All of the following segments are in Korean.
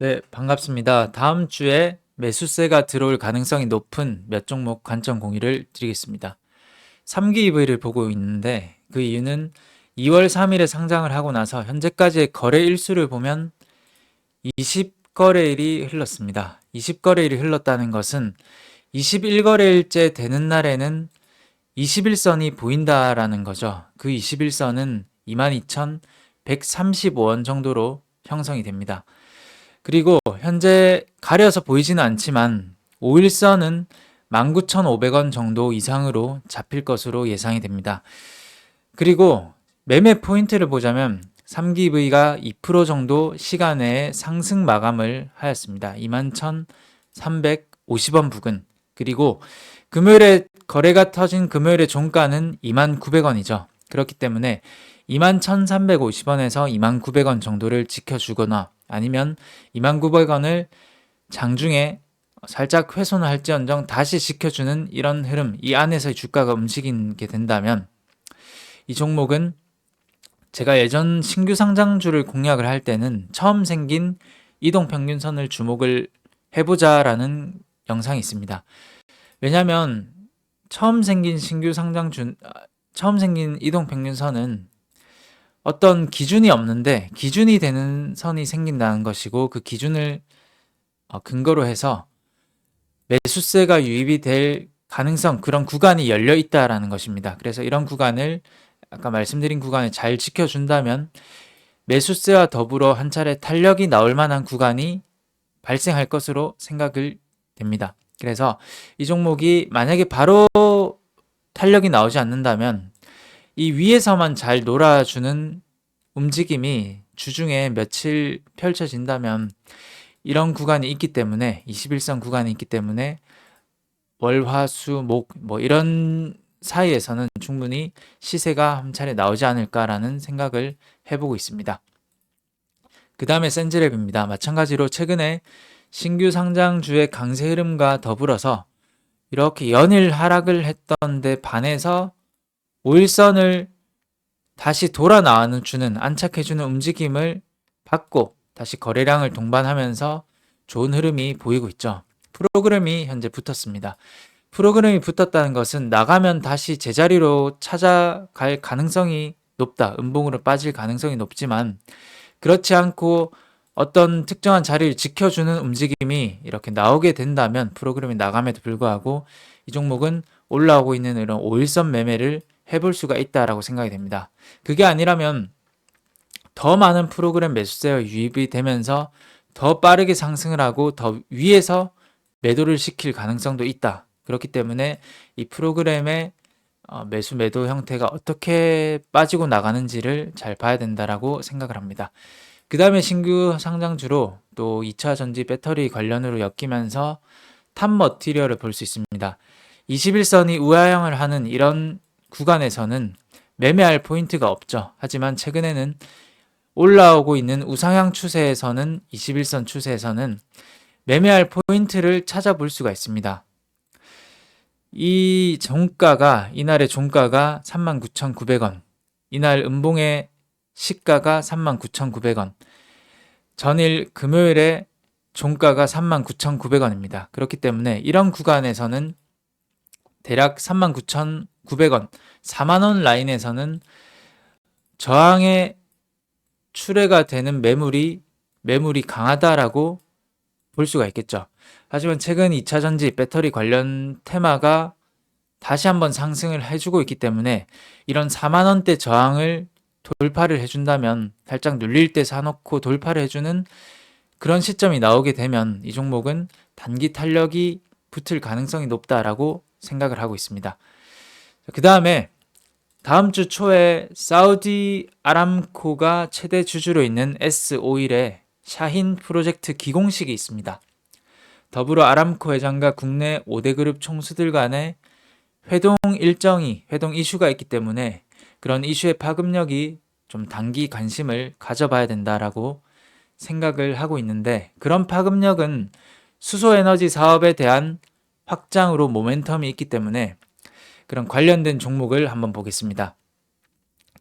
네, 반갑습니다. 다음 주에 매수세가 들어올 가능성이 높은 몇 종목 관점 공유를 드리겠습니다. 3기 EV를 보고 있는데 그 이유는 2월 3일에 상장을 하고 나서 현재까지의 거래 일수를 보면 20거래일이 흘렀습니다. 20거래일이 흘렀다는 것은 21거래일째 되는 날에는 21선이 보인다라는 거죠. 그 21선은 22,135원 정도로 형성이 됩니다. 그리고 현재 가려서 보이지는 않지만 5일선은 19,500원 정도 이상으로 잡힐 것으로 예상이 됩니다. 그리고 매매 포인트를 보자면 3기V가 2% 정도 시간 내에 상승 마감을 하였습니다. 21,350원 부근. 그리고 금요일에 거래가 터진 금요일의 종가는 29,000원이죠. 그렇기 때문에 21,350원에서 29,000원 정도를 지켜주거나 아니면 29,000원을 장중에 살짝 훼손을 할지언정 다시 지켜주는 이런 흐름, 이 안에서의 주가가 움직이게 된다면 이 종목은 제가 예전 신규 상장주를 공략을 할 때는 처음 생긴 이동평균선을 주목을 해보자라는 영상이 있습니다. 왜냐하면 처음 생긴 처음 생긴 이동평균선은 어떤 기준이 없는데 기준이 되는 선이 생긴다는 것이고 그 기준을 근거로 해서 매수세가 유입이 될 가능성, 그런 구간이 열려 있다라는 것입니다. 그래서 이런 구간을 아까 말씀드린 구간을 잘 지켜준다면 매수세와 더불어 한 차례 탄력이 나올 만한 구간이 발생할 것으로 생각을 됩니다. 그래서 이 종목이 만약에 바로 탄력이 나오지 않는다면 이 위에서만 잘 놀아주는 움직임이 주중에 며칠 펼쳐진다면 이런 구간이 있기 때문에 21선 구간이 있기 때문에 월, 화, 수, 목 뭐 이런 사이에서는 충분히 시세가 한 차례 나오지 않을까라는 생각을 해보고 있습니다. 그 다음에 센즈랩입니다. 마찬가지로 최근에 신규 상장주의 강세 흐름과 더불어서 이렇게 연일 하락을 했던 데 반해서 5일선을 다시 돌아 나와주는, 안착해주는 움직임을 받고 다시 거래량을 동반하면서 좋은 흐름이 보이고 있죠. 프로그램이 현재 붙었습니다. 프로그램이 붙었다는 것은 나가면 다시 제자리로 찾아갈 가능성이 높다. 음봉으로 빠질 가능성이 높지만 그렇지 않고 어떤 특정한 자리를 지켜주는 움직임이 이렇게 나오게 된다면 프로그램이 나감에도 불구하고 이 종목은 올라오고 있는 이런 5일선 매매를 해볼 수가 있다라고 생각이 됩니다. 그게 아니라면 더 많은 프로그램 매수세가 유입이 되면서 더 빠르게 상승을 하고 더 위에서 매도를 시킬 가능성도 있다. 그렇기 때문에 이 프로그램의 매수 매도 형태가 어떻게 빠지고 나가는지를 잘 봐야 된다라고 생각을 합니다. 그 다음에 신규 상장주로 또 2차 전지 배터리 관련으로 엮이면서 탑 머티리얼을 볼 수 있습니다. 21선이 우하향을 하는 이런 구간에서는 매매할 포인트가 없죠. 하지만 최근에는 올라오고 있는 우상향 추세에서는 21선 추세에서는 매매할 포인트를 찾아볼 수가 있습니다. 이날의 종가가 39,900원, 이날 음봉의 시가가 39,900원, 전일 금요일에 종가가 39,900원입니다. 그렇기 때문에 이런 구간에서는 대략 39,900원, 4만원 라인에서는 저항의 출회가 되는 매물이 강하다라고 볼 수가 있겠죠. 하지만 최근 2차 전지 배터리 관련 테마가 다시 한번 상승을 해주고 있기 때문에 이런 4만원대 저항을 돌파를 해준다면 살짝 눌릴 때 사놓고 돌파를 해주는 그런 시점이 나오게 되면 이 종목은 단기 탄력이 붙을 가능성이 높다라고 생각을 하고 있습니다. 그 다음에 다음 주 초에 사우디 아람코가 최대 주주로 있는 S-오일의 샤힌 프로젝트 기공식이 있습니다. 더불어 아람코 회장과 국내 5대 그룹 총수들 간의 회동 이슈가 있기 때문에 그런 이슈의 파급력이 좀 단기 관심을 가져봐야 된다라고 생각을 하고 있는데, 그런 파급력은 수소에너지 사업에 대한 확장으로 모멘텀이 있기 때문에 그런 관련된 종목을 한번 보겠습니다.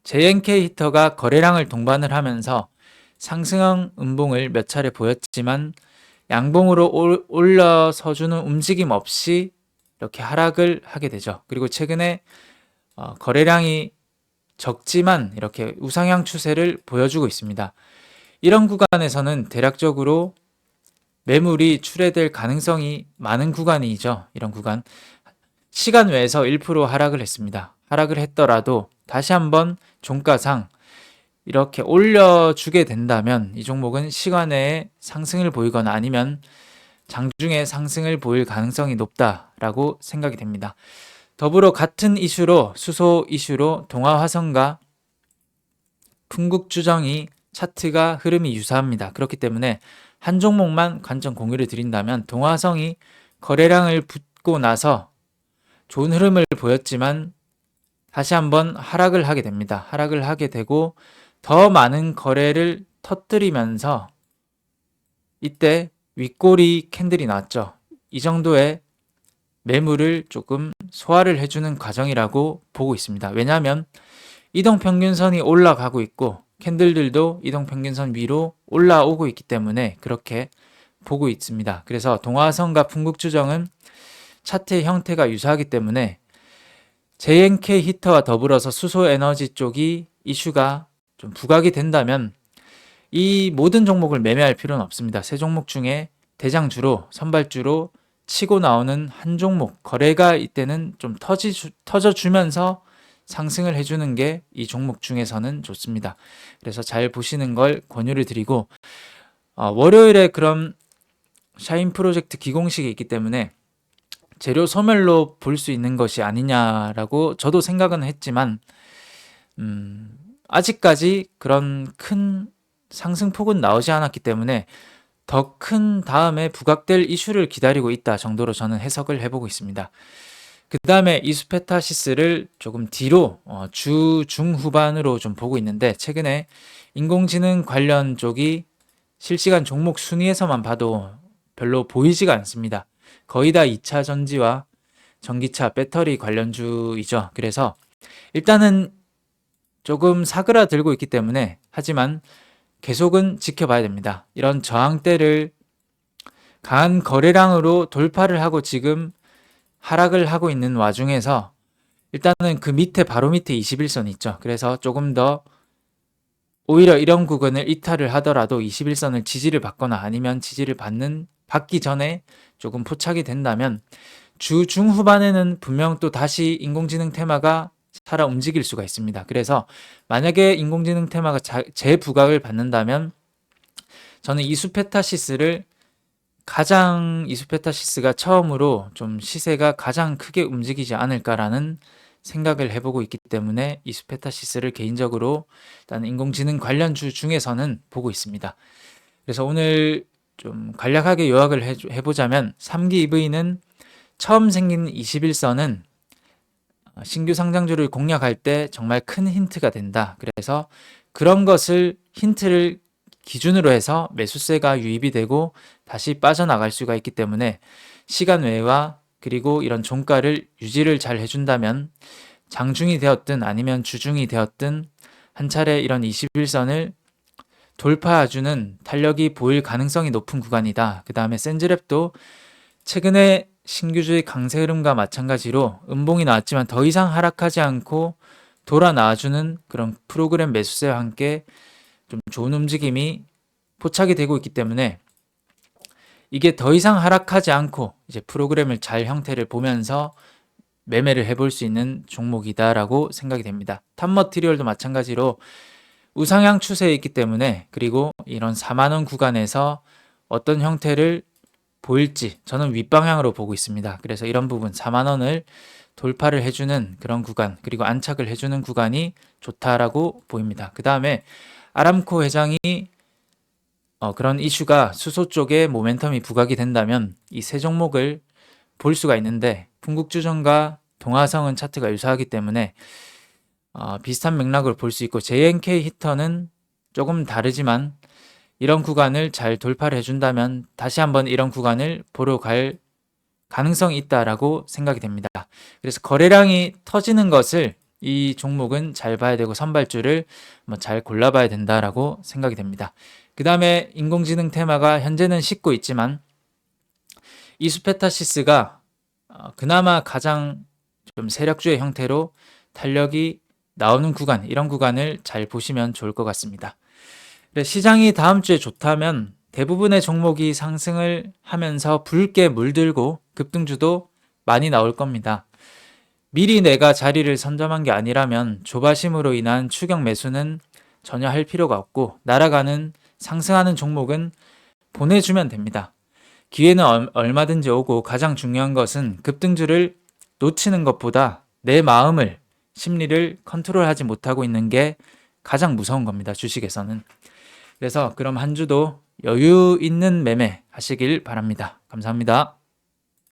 JNK 히터가 거래량을 동반을 하면서 상승형 음봉을 몇 차례 보였지만 양봉으로 올라서주는 움직임 없이 이렇게 하락을 하게 되죠. 그리고 최근에 거래량이 적지만 이렇게 우상향 추세를 보여주고 있습니다. 이런 구간에서는 대략적으로 매물이 출회될 가능성이 많은 구간이죠. 이런 구간. 시간 외에서 1% 하락을 했습니다. 하락을 했더라도 다시 한번 종가상 이렇게 올려주게 된다면 이 종목은 시간 외에 상승을 보이거나 아니면 장중에 상승을 보일 가능성이 높다라고 생각이 됩니다. 더불어 같은 이슈로 수소 이슈로 동아화성과 풍국주정이 차트가 흐름이 유사합니다. 그렇기 때문에 한 종목만 관점 공유를 드린다면 동아화성이 거래량을 붙고 나서 좋은 흐름을 보였지만 다시 한번 하락을 하게 됩니다. 하락을 하게 되고 더 많은 거래를 터뜨리면서 이때 윗꼬리 캔들이 나왔죠. 이 정도의 매물을 조금 소화를 해주는 과정이라고 보고 있습니다. 왜냐하면 이동평균선이 올라가고 있고 캔들들도 이동평균선 위로 올라오고 있기 때문에 그렇게 보고 있습니다. 그래서 동화성과 풍국주정은 차트의 형태가 유사하기 때문에 JNK 히터와 더불어서 수소에너지 쪽이 이슈가 좀 부각이 된다면 이 모든 종목을 매매할 필요는 없습니다. 세 종목 중에 대장주로 선발주로 치고 나오는 한 종목 거래가 이때는 좀 터져주면서 상승을 해주는 게 이 종목 중에서는 좋습니다. 그래서 잘 보시는 걸 권유를 드리고 월요일에 그런 샤인 프로젝트 기공식이 있기 때문에 재료 소멸로 볼 수 있는 것이 아니냐라고 저도 생각은 했지만 아직까지 그런 큰 상승폭은 나오지 않았기 때문에 더 큰 다음에 부각될 이슈를 기다리고 있다 정도로 저는 해석을 해보고 있습니다. 그 다음에 이수페타시스를 조금 뒤로 주 중후반으로 좀 보고 있는데 최근에 인공지능 관련 쪽이 실시간 종목 순위에서만 봐도 별로 보이지가 않습니다. 거의 다 2차 전지와 전기차 배터리 관련주이죠. 그래서 일단은 조금 사그라들고 있기 때문에 하지만 계속은 지켜봐야 됩니다. 이런 저항대를 강한 거래량으로 돌파를 하고 지금 하락을 하고 있는 와중에서 일단은 그 밑에 바로 밑에 21선 있죠. 그래서 조금 더 오히려 이런 구간을 이탈을 하더라도 21선을 지지를 받거나 아니면 지지를 받기 전에 조금 포착이 된다면 주 중후반에는 분명 또 다시 인공지능 테마가 살아 움직일 수가 있습니다. 그래서 만약에 인공지능 테마가 재부각을 받는다면 저는 이수페타시스가 처음으로 좀 시세가 가장 크게 움직이지 않을까라는 생각을 해보고 있기 때문에 이수페타시스를 개인적으로 일단 인공지능 관련주 중에서는 보고 있습니다. 그래서 오늘 좀 간략하게 요약을 해보자면 3기 EV는 처음 생긴 21선은 신규 상장주를 공략할 때 정말 큰 힌트가 된다. 그래서 그런 것을 힌트를 기준으로 해서 매수세가 유입이 되고 다시 빠져나갈 수가 있기 때문에 시간 외와 그리고 이런 종가를 유지를 잘 해준다면 장중이 되었든 아니면 주중이 되었든 한 차례 이런 21선을 돌파해주는 탄력이 보일 가능성이 높은 구간이다. 그 다음에 센즈랩도 최근에 신규주의 강세 흐름과 마찬가지로 음봉이 나왔지만 더 이상 하락하지 않고 돌아 나와주는 그런 프로그램 매수세와 함께 좀 좋은 움직임이 포착이 되고 있기 때문에 이게 더 이상 하락하지 않고 이제 프로그램을 잘 형태를 보면서 매매를 해볼 수 있는 종목이다라고 생각이 됩니다. 탑머티리얼도 마찬가지로 우상향 추세에 있기 때문에 그리고 이런 4만원 구간에서 어떤 형태를 보일지 저는 윗방향으로 보고 있습니다. 그래서 이런 부분 4만원을 돌파를 해주는 그런 구간 그리고 안착을 해주는 구간이 좋다라고 보입니다. 그 다음에 아람코 회장이 그런 이슈가 수소 쪽에 모멘텀이 부각이 된다면 이 세 종목을 볼 수가 있는데 풍국주정과 동화성은 차트가 유사하기 때문에 비슷한 맥락으로 볼 수 있고 JNK 히터는 조금 다르지만 이런 구간을 잘 돌파를 해준다면 다시 한번 이런 구간을 보러 갈 가능성이 있다라고 생각이 됩니다. 그래서 거래량이 터지는 것을 이 종목은 잘 봐야 되고 선발주를 잘 골라봐야 된다라고 생각이 됩니다. 그 다음에 인공지능 테마가 현재는 식고 있지만 이수페타시스가 그나마 가장 좀 세력주의 형태로 탄력이 나오는 구간, 이런 구간을 잘 보시면 좋을 것 같습니다. 시장이 다음 주에 좋다면 대부분의 종목이 상승을 하면서 붉게 물들고 급등주도 많이 나올 겁니다. 미리 내가 자리를 선점한 게 아니라면 조바심으로 인한 추격 매수는 전혀 할 필요가 없고 날아가는 상승하는 종목은 보내주면 됩니다. 기회는 얼마든지 오고 가장 중요한 것은 급등주를 놓치는 것보다 내 마음을, 심리를 컨트롤하지 못하고 있는 게 가장 무서운 겁니다. 주식에서는. 그래서 그럼 한 주도 여유 있는 매매 하시길 바랍니다. 감사합니다.